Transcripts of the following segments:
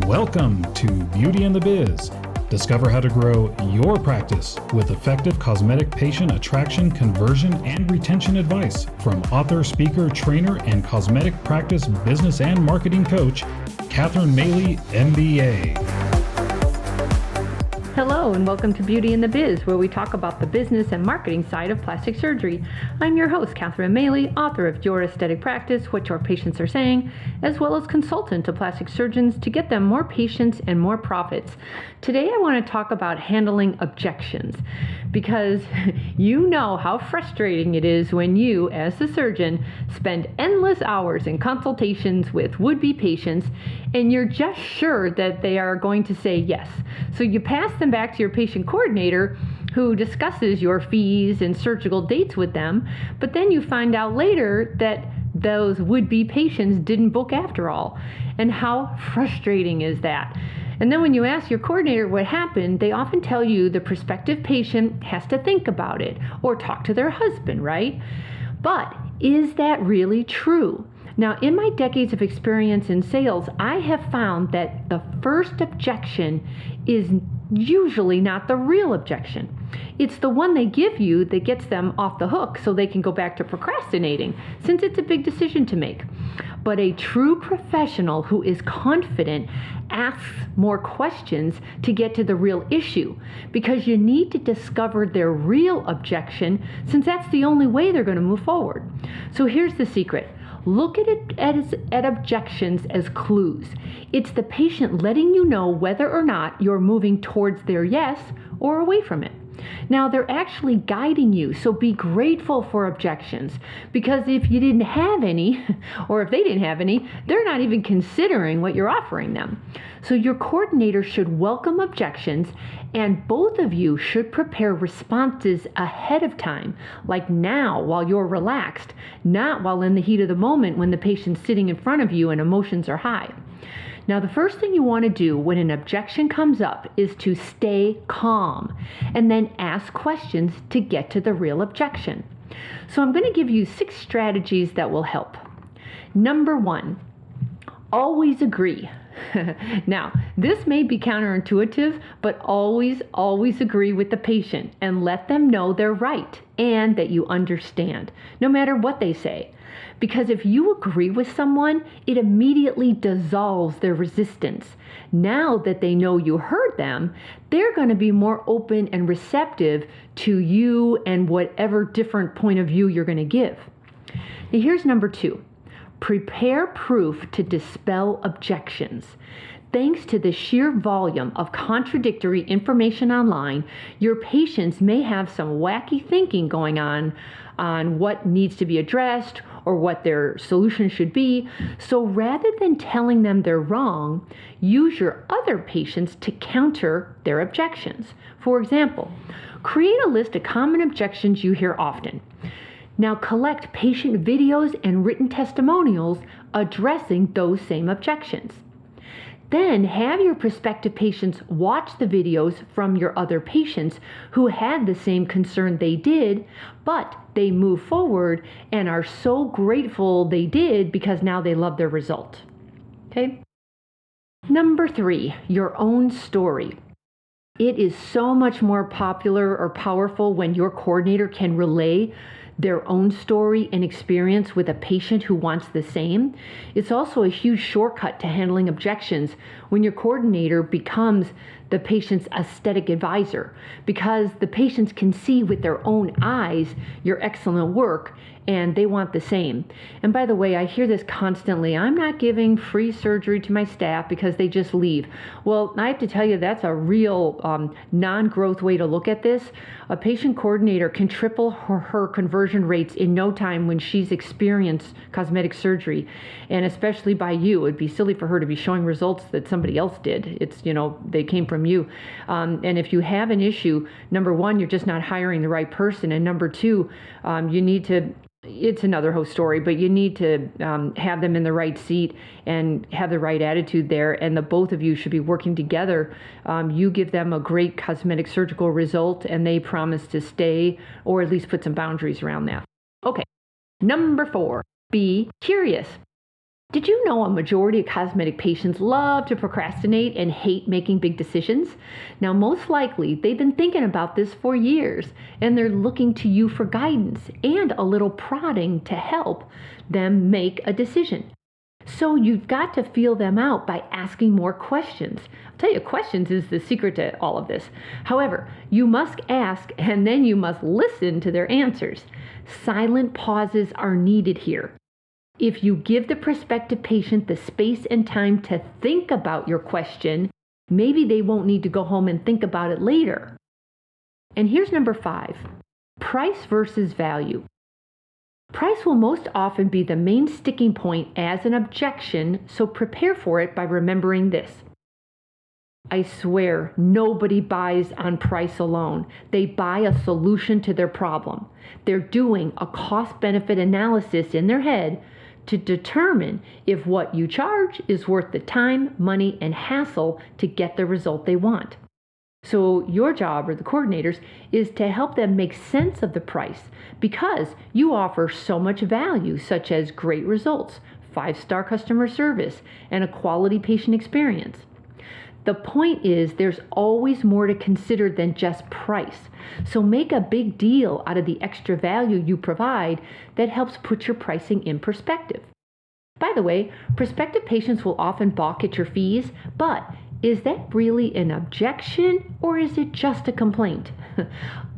Welcome to Beauty and the Biz. Discover how to grow your practice with effective cosmetic patient attraction, conversion, and retention advice from author, speaker, trainer, and cosmetic practice business and marketing coach, Catherine Maley, MBA. Hello and welcome to Beauty and the Biz, where we talk about the business and marketing side of plastic surgery. I'm your host, Catherine Maley, author of Your Aesthetic Practice, What Your Patients Are Saying, as well as consultant to plastic surgeons to get them more patients and more profits. Today I want to talk about handling objections, because you know how frustrating it is when you, as the surgeon, spend endless hours in consultations with would-be patients and you're just sure that they are going to say yes. So you pass them back to your patient coordinator, who discusses your fees and surgical dates with them, but then you find out later that those would-be patients didn't book after all. And how frustrating is that? And then when you ask your coordinator what happened, they often tell you the prospective patient has to think about it or talk to their husband, right? But is that really true? Now, in my decades of experience in sales, I have found that the first objection is usually not the real objection. It's the one they give you that gets them off the hook so they can go back to procrastinating, since it's a big decision to make. But a true professional who is confident asks more questions to get to the real issue, because you need to discover their real objection, since that's the only way they're going to move forward. So here's the secret. Look at objections as clues. It's the patient letting you know whether or not you're moving towards their yes or away from it. Now, they're actually guiding you, so be grateful for objections, because if you didn't have any, or if they didn't have any, they're not even considering what you're offering them. So your coordinator should welcome objections, and both of you should prepare responses ahead of time, like now while you're relaxed, not while in the heat of the moment when the patient's sitting in front of you and emotions are high. Now, the first thing you want to do when an objection comes up is to stay calm and then ask questions to get to the real objection. So I'm going to give you 6 strategies that will help. Number 1, always agree. Now, this may be counterintuitive, but always agree with the patient and let them know they're right and that you understand, no matter what they say. Because if you agree with someone, it immediately dissolves their resistance. Now that they know you heard them, they're going to be more open and receptive to you and whatever different point of view you're going to give. Now, here's number 2. Prepare proof to dispel objections. Thanks to the sheer volume of contradictory information online, your patients may have some wacky thinking going on what needs to be addressed or what their solution should be. So rather than telling them they're wrong, use your other patients to counter their objections. For example, create a list of common objections you hear often. Now collect patient videos and written testimonials addressing those same objections. Then have your prospective patients watch the videos from your other patients who had the same concern they did, but they move forward and are so grateful they did because now they love their result. Okay? Number 3, your own story. It is so much more popular or powerful when your coordinator can relay their own story and experience with a patient who wants the same. It's also a huge shortcut to handling objections when your coordinator becomes the patient's aesthetic advisor, because the patients can see with their own eyes your excellent work and they want the same. And by the way, I hear this constantly. I'm not giving free surgery to my staff because they just leave. Well, I have to tell you, that's a real non-growth way to look at this. A patient coordinator can triple her conversion rates in no time when she's experienced cosmetic surgery. And especially by you, it'd be silly for her to be showing results that somebody else did. It's, they came from you. And if you have an issue, number 1, you're just not hiring the right person. And number 2, you need to, it's another whole story, but you need to have them in the right seat and have the right attitude there. And the both of you should be working together. You give them a great cosmetic surgical result and they promise to stay, or at least put some boundaries around that. Okay. Number 4, be curious. Did you know a majority of cosmetic patients love to procrastinate and hate making big decisions? Now, most likely, they've been thinking about this for years, and they're looking to you for guidance and a little prodding to help them make a decision. So you've got to feel them out by asking more questions. I'll tell you, questions is the secret to all of this. However, you must ask, and then you must listen to their answers. Silent pauses are needed here. If you give the prospective patient the space and time to think about your question, maybe they won't need to go home and think about it later. And here's number 5, price versus value. Price will most often be the main sticking point as an objection, so prepare for it by remembering this. I swear, nobody buys on price alone. They buy a solution to their problem. They're doing a cost-benefit analysis in their head to determine if what you charge is worth the time, money, and hassle to get the result they want. So your job, or the coordinators, is to help them make sense of the price because you offer so much value, such as great results, 5-star customer service, and a quality patient experience. The point is there's always more to consider than just price. So make a big deal out of the extra value you provide that helps put your pricing in perspective. By the way, prospective patients will often balk at your fees, but is that really an objection or is it just a complaint?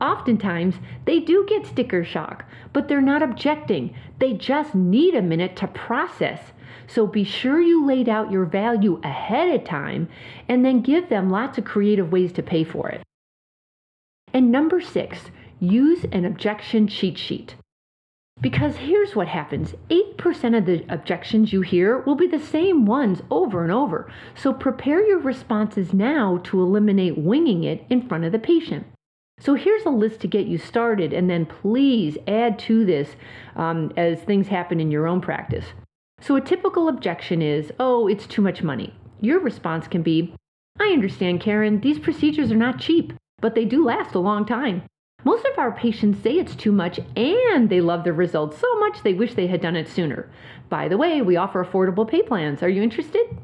Oftentimes, they do get sticker shock, but they're not objecting. They just need a minute to process. So be sure you laid out your value ahead of time and then give them lots of creative ways to pay for it. And number 6, use an objection cheat sheet. Because here's what happens. 8% of the objections you hear will be the same ones over and over. So prepare your responses now to eliminate winging it in front of the patient. So here's a list to get you started, and then please add to this as things happen in your own practice. So a typical objection is, oh, it's too much money. Your response can be, I understand, Karen, these procedures are not cheap, but they do last a long time. Most of our patients say it's too much and they love the results so much they wish they had done it sooner. By the way, we offer affordable pay plans. Are you interested?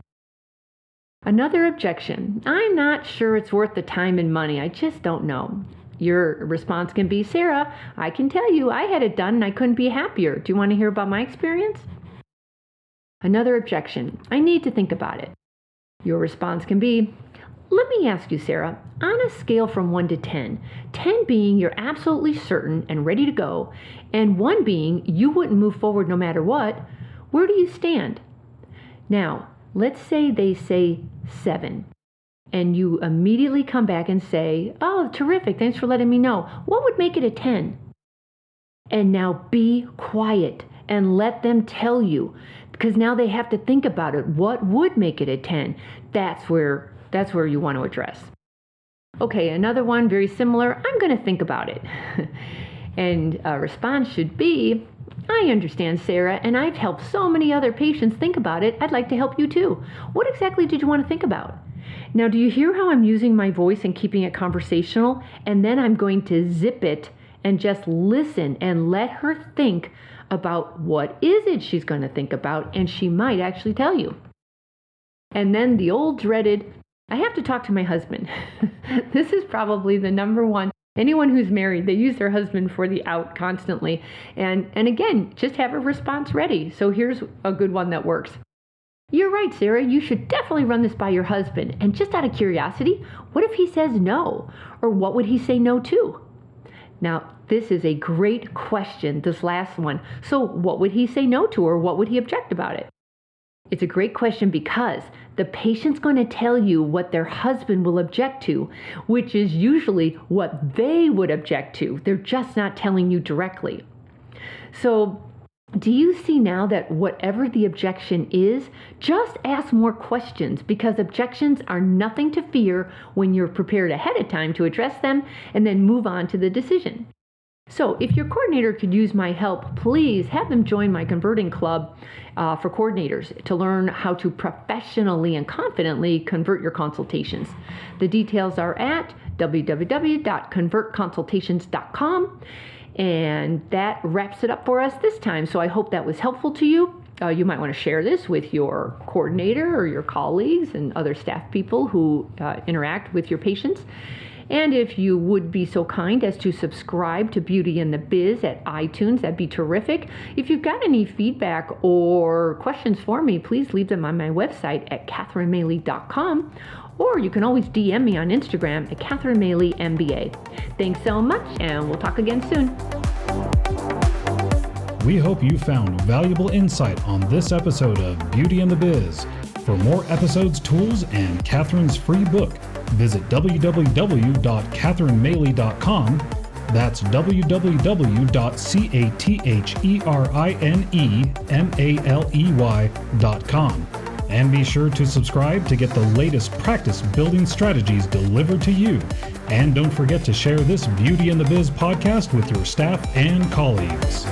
Another objection, I'm not sure it's worth the time and money. I just don't know. Your response can be, Sarah, I can tell you I had it done and I couldn't be happier. Do you want to hear about my experience? Another objection, I need to think about it. Your response can be, let me ask you, Sarah, on a scale from 1 to 10, 10 being you're absolutely certain and ready to go, and 1 being you wouldn't move forward no matter what, where do you stand? Now, let's say they say 7, and you immediately come back and say, oh, terrific, thanks for letting me know. What would make it a 10? And now be quiet and let them tell you, because now they have to think about it. What would make it a 10? That's where you want to address. Okay, another one very similar. I'm going to think about it. And a response should be, I understand, Sarah, and I've helped so many other patients think about it. I'd like to help you too. What exactly did you want to think about? Now, do you hear how I'm using my voice and keeping it conversational? And then I'm going to zip it and just listen and let her think about what is it she's going to think about, and she might actually tell you. And then the old dreaded, I have to talk to my husband. This is probably the number one. Anyone who's married, they use their husband for the out constantly. And again, just have a response ready. So here's a good one that works. You're right, Sarah. You should definitely run this by your husband. And just out of curiosity, what if he says no? Or what would he say no to? Now, this is a great question, this last one. So what would he say no to, or what would he object about it? It's a great question because the patient's going to tell you what their husband will object to, which is usually what they would object to. They're just not telling you directly. So do you see now that whatever the objection is, just ask more questions, because objections are nothing to fear when you're prepared ahead of time to address them and then move on to the decision. So if your coordinator could use my help, please have them join my converting club for coordinators to learn how to professionally and confidently convert your consultations. The details are at www.convertconsultations.com. And that wraps it up for us this time. So I hope that was helpful to you. You might want to share this with your coordinator or your colleagues and other staff people who interact with your patients. And if you would be so kind as to subscribe to Beauty and the Biz at iTunes, that'd be terrific. If you've got any feedback or questions for me, please leave them on my website at catherinemaley.com, or you can always DM me on Instagram at catherinemaley.mba. Thanks so much, and we'll talk again soon. We hope you found valuable insight on this episode of Beauty and the Biz. For more episodes, tools, and Catherine's free book, visit www.catherinemaley.com. That's www.catherinemaley.com. And be sure to subscribe to get the latest practice building strategies delivered to you. And don't forget to share this Beauty and the Biz podcast with your staff and colleagues.